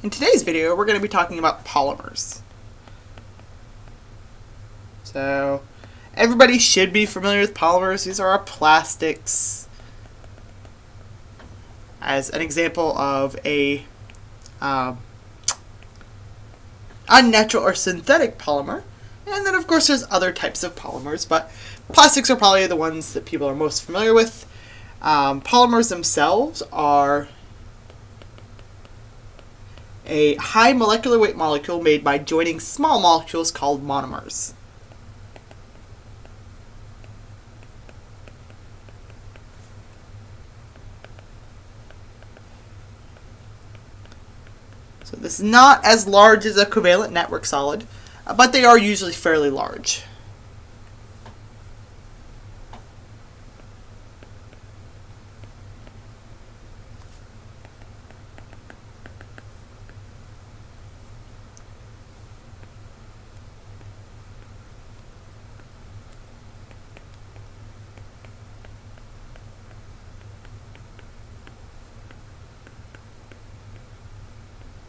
In today's video, we're going to be talking about polymers. So, everybody should be familiar with polymers. These are our plastics. As an example of a unnatural or synthetic polymer. And then, of course, there's other types of polymers, but plastics are probably the ones that people are most familiar with. Polymers themselves are a high molecular weight molecule made by joining small molecules called monomers. So this is not as large as a covalent network solid, but they are usually fairly large.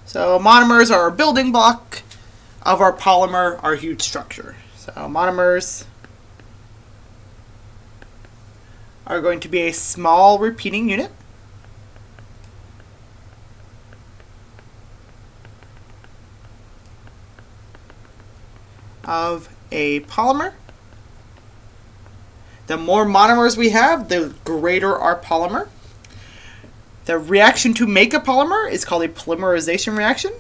So monomers are a building block of our polymer, our huge structure. So monomers are going to be a small repeating unit of a polymer. The more monomers we have, the greater our polymer. The reaction to make a polymer is called a polymerization reaction.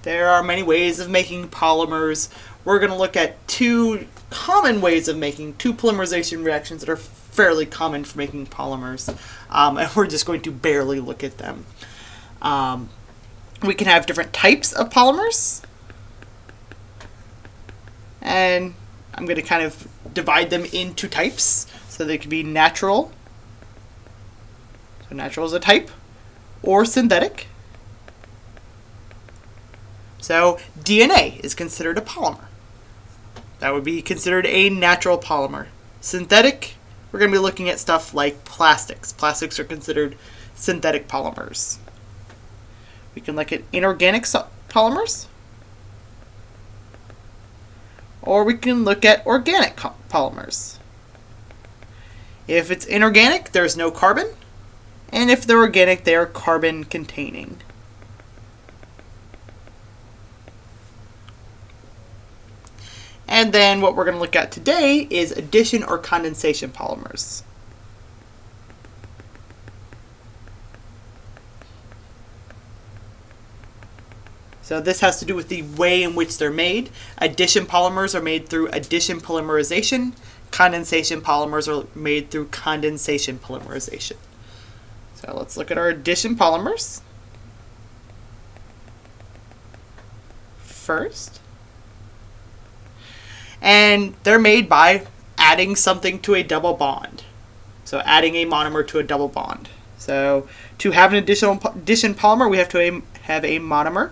There are many ways of making polymers. We're going to look at two common ways of making two polymerization reactions that are fairly common for making polymers, and we're just going to barely look at them. We can have different types of polymers, and I'm going to kind of divide them into types. So they can be natural, so natural is a type, or synthetic. So DNA is considered a polymer. That would be considered a natural polymer. Synthetic, we're going to be looking at stuff like plastics. Plastics are considered synthetic polymers. We can look at inorganic polymers, or we can look at organic polymers. If it's inorganic, there's no carbon, and if they're organic, they are carbon containing. And then what we're going to look at today is addition or condensation polymers. So this has to do with the way in which they're made. Addition polymers are made through addition polymerization. Condensation polymers are made through condensation polymerization. So let's look at our addition polymers first. And they're made by adding something to a double bond. So adding a monomer to a double bond. So to have an addition polymer, we have to have a monomer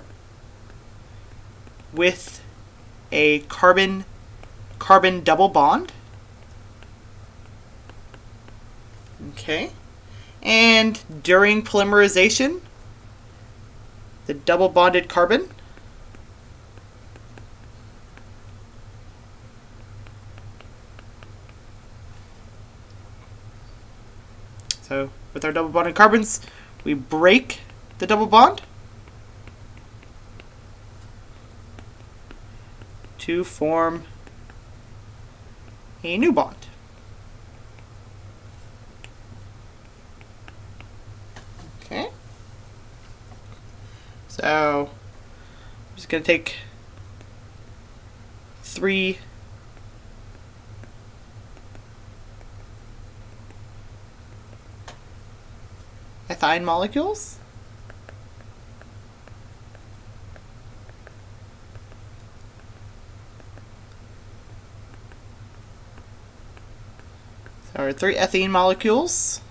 with a carbon-carbon double bond. Okay. And during polymerization, the double bonded carbon so with our double bonded carbons, we break the double bond to form a new bond. Okay. So I'm just going to take 3 ethyne molecules. So our 3 ethene molecules.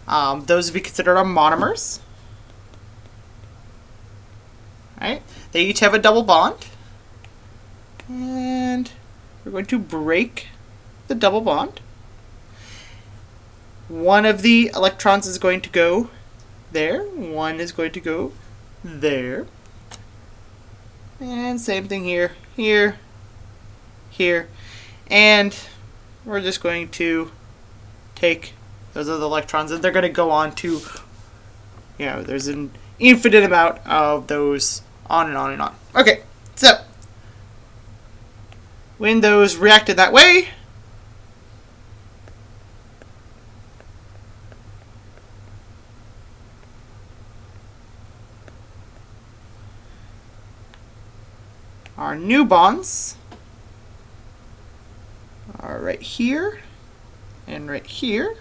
Those would be considered our monomers. Right? They each have a double bond. And we're going to break the double bond. One of the electrons is going to go there. One is going to go there. And same thing here, here, here. And we're just going to take those other electrons and they're going to go on to, there's an infinite amount of those on and on and on. Okay, so when those reacted that way, our new bonds are right here, and right here,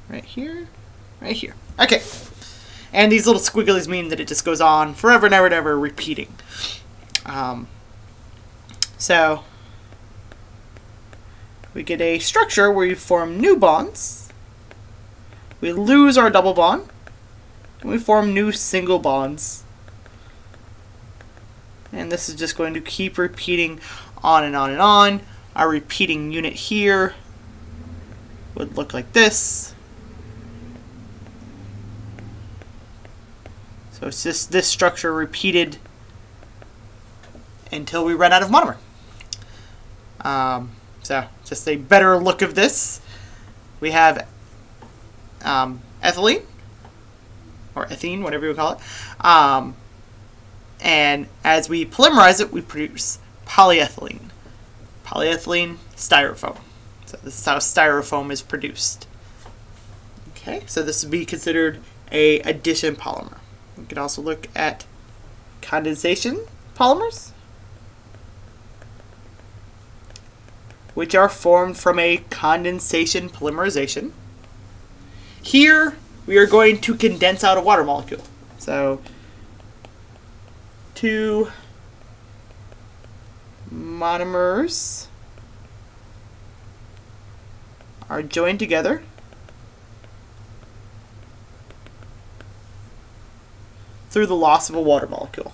right here, right here. Okay. And these little squigglies mean that it just goes on forever and ever and ever repeating. So we get a structure where we form new bonds. We lose our double bond. And we form new single bonds. And this is just going to keep repeating on and on and on. Our repeating unit here would look like this. So it's just this structure repeated until we run out of monomer. So just a better look of this. We have ethylene, or ethene, whatever you call it. And as we polymerize it, we produce polyethylene. Polyethylene styrofoam. So this is how styrofoam is produced. Okay, so this would be considered a addition polymer. We could also look at condensation polymers, which are formed from a condensation polymerization. Here, we are going to condense out a water molecule. So, two monomers are joined together through the loss of a water molecule.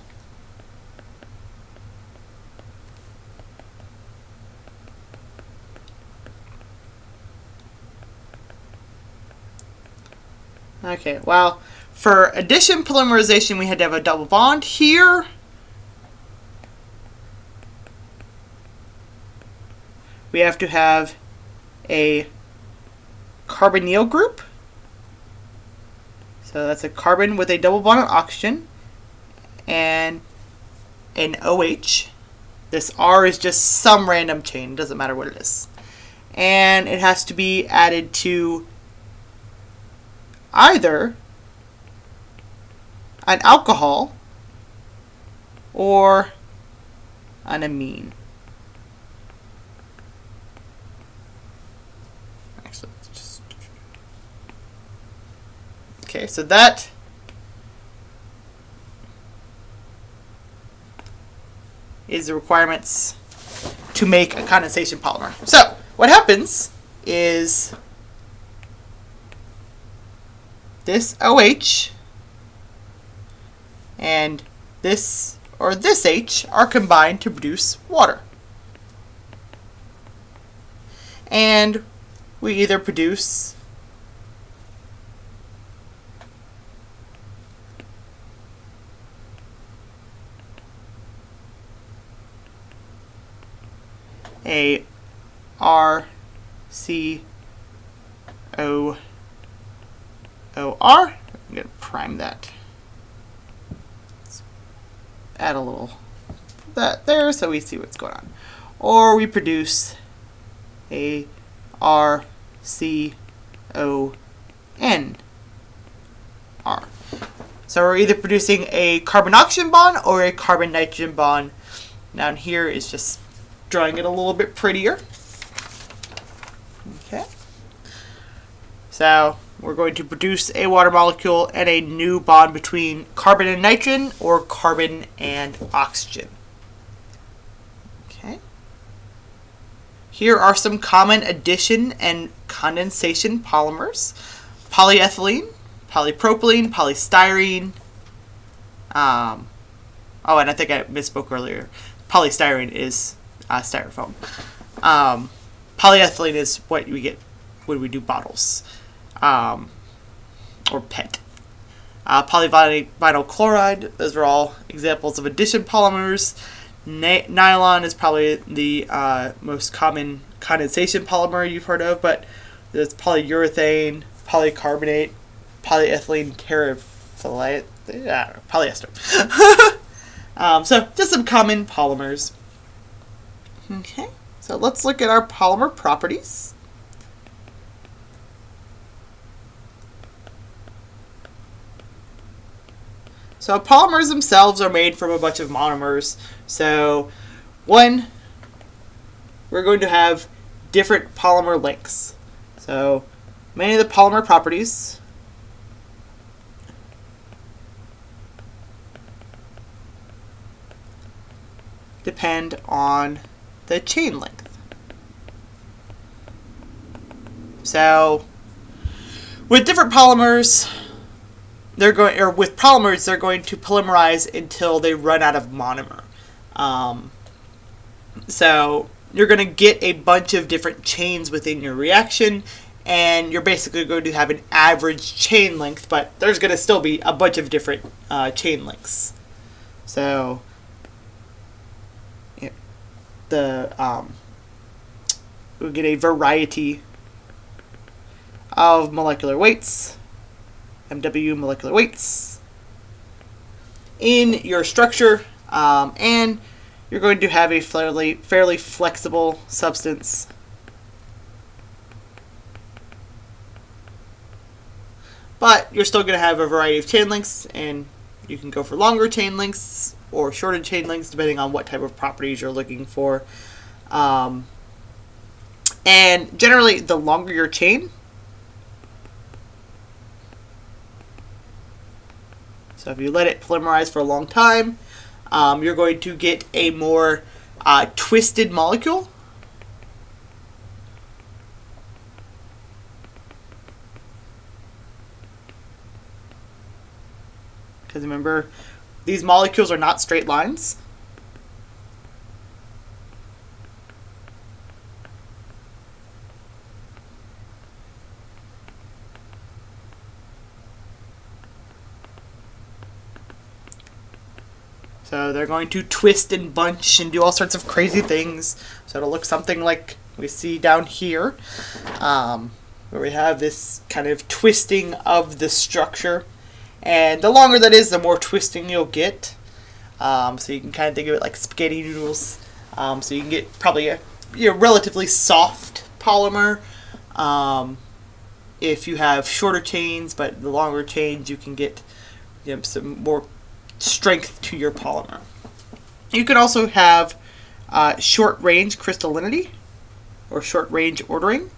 Okay, well, for addition polymerization, we had to have a double bond here. We have to have a carbonyl group. So that's a carbon with a double bond on oxygen and an OH. This R is just some random chain, doesn't matter what it is. And it has to be added to either an alcohol or an amine. Okay, so that is the requirements to make a condensation polymer. So what happens is this OH and this or this H are combined to produce water. And we either produce a RCOOR. I'm going to prime that. Let's add a little that there so we see what's going on. Or we produce a RCONR. So we're either producing a carbon-oxygen bond or a carbon-nitrogen bond. Down here is just drawing it a little bit prettier. Okay. So we're going to produce a water molecule and a new bond between carbon and nitrogen or carbon and oxygen. Okay. Here are some common addition and condensation polymers. Polyethylene, polypropylene, polystyrene, Oh, and I think I misspoke earlier. Polystyrene is styrofoam. Polyethylene is what we get when we do bottles, or PET. Polyvinyl chloride, those are all examples of addition polymers. Nylon is probably the most common condensation polymer you've heard of, but there's polyurethane, polycarbonate, polyethylene terephthalate, polyester. So just some common polymers. Okay, so let's look at our polymer properties. So polymers themselves are made from a bunch of monomers. So one, we're going to have different polymer lengths. So many of the polymer properties depend on the chain length. So with different polymers, they're going to polymerize until they run out of monomer. So you're going to get a bunch of different chains within your reaction, and you're basically going to have an average chain length, but there's going to still be a bunch of different chain lengths. So we'll get a variety of molecular weights, MW molecular weights, in your structure, and you're going to have a fairly flexible substance. But you're still going to have a variety of chain lengths, and you can go for longer chain lengths or shorter chain lengths depending on what type of properties you're looking for. And generally, the longer your chain, so if you let it polymerize for a long time, you're going to get a more twisted molecule. Because remember, these molecules are not straight lines. So they're going to twist and bunch and do all sorts of crazy things. So it'll look something like we see down here, where we have this kind of twisting of the structure. And the longer that is, the more twisting you'll get. So you can kind of think of it like spaghetti noodles. So you can get probably a relatively soft polymer. If you have shorter chains, but the longer chains, you can get some more strength to your polymer. You can also have short range crystallinity or short range ordering.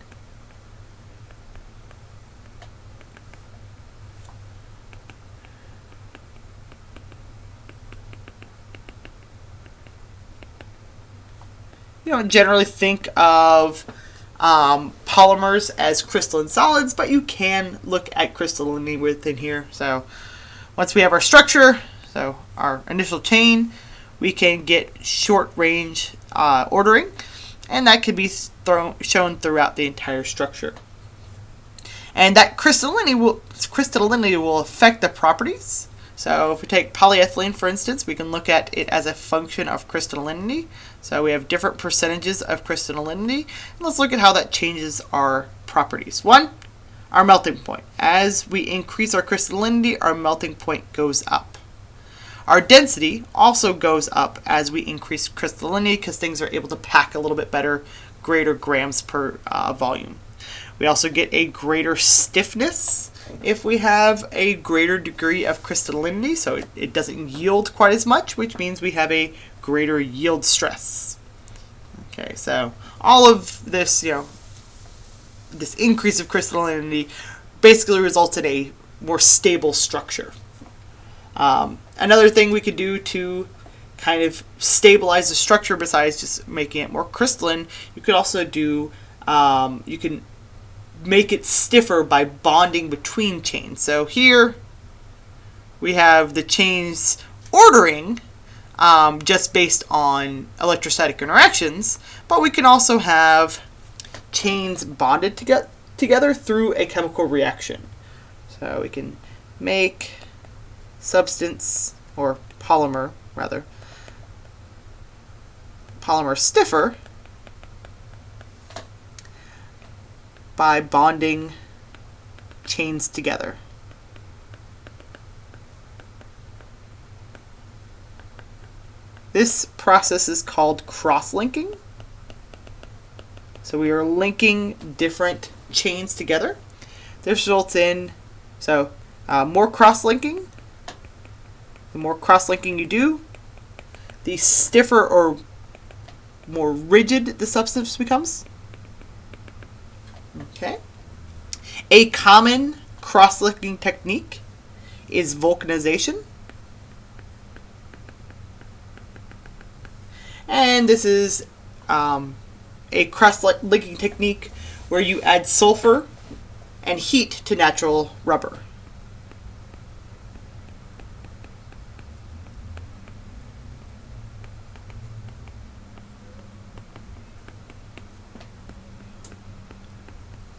You don't generally think of polymers as crystalline solids, but you can look at crystallinity within here. So once we have our structure, so our initial chain, we can get short range ordering, and that could be shown throughout the entire structure. And that crystallinity will affect the properties. So if we take polyethylene, for instance, we can look at it as a function of crystallinity. So we have different percentages of crystallinity. And let's look at how that changes our properties. One, our melting point. As we increase our crystallinity, our melting point goes up. Our density also goes up as we increase crystallinity because things are able to pack a little bit better, greater grams per volume. We also get a greater stiffness if we have a greater degree of crystallinity, so it doesn't yield quite as much, which means we have a greater yield stress. Okay, so all of this, this increase of crystallinity basically results in a more stable structure. Another thing we could do to kind of stabilize the structure besides just making it more crystalline, you could also do, you can make it stiffer by bonding between chains. So here we have the chains ordering, just based on electrostatic interactions, but we can also have chains bonded together through a chemical reaction. So we can make substance, or polymer rather, polymer stiffer by bonding chains together. This process is called cross-linking. So we are linking different chains together. This results in more cross-linking. The more cross-linking you do, the stiffer or more rigid the substance becomes. Okay. A common cross-linking technique is vulcanization. And this is a cross-linking technique where you add sulfur and heat to natural rubber.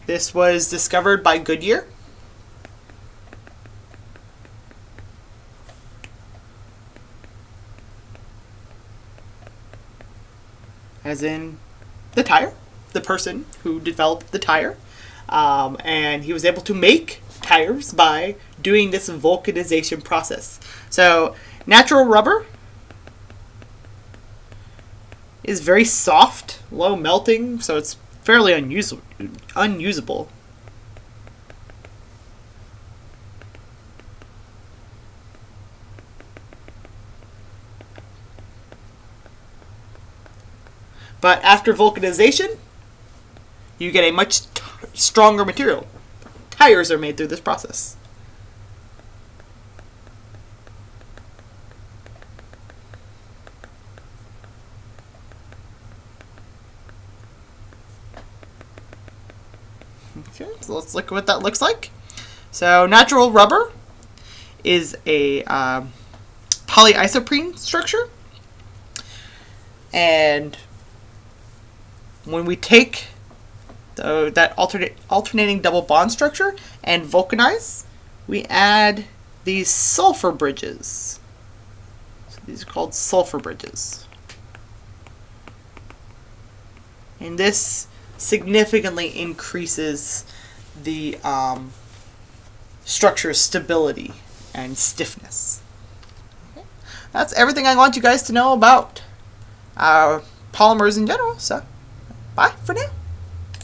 This was discovered by Goodyear. As in the tire, the person who developed the tire. And he was able to make tires by doing this vulcanization process. So natural rubber is very soft, low melting, so it's fairly unusable. But after vulcanization, you get a much stronger material. Tires are made through this process. Okay, so let's look at what that looks like. So natural rubber is a polyisoprene structure. And when we take that alternating double bond structure and vulcanize, we add these sulfur bridges. So these are called sulfur bridges. And this significantly increases the structure's stability and stiffness. Okay. That's everything I want you guys to know about polymers in general. So bye for now.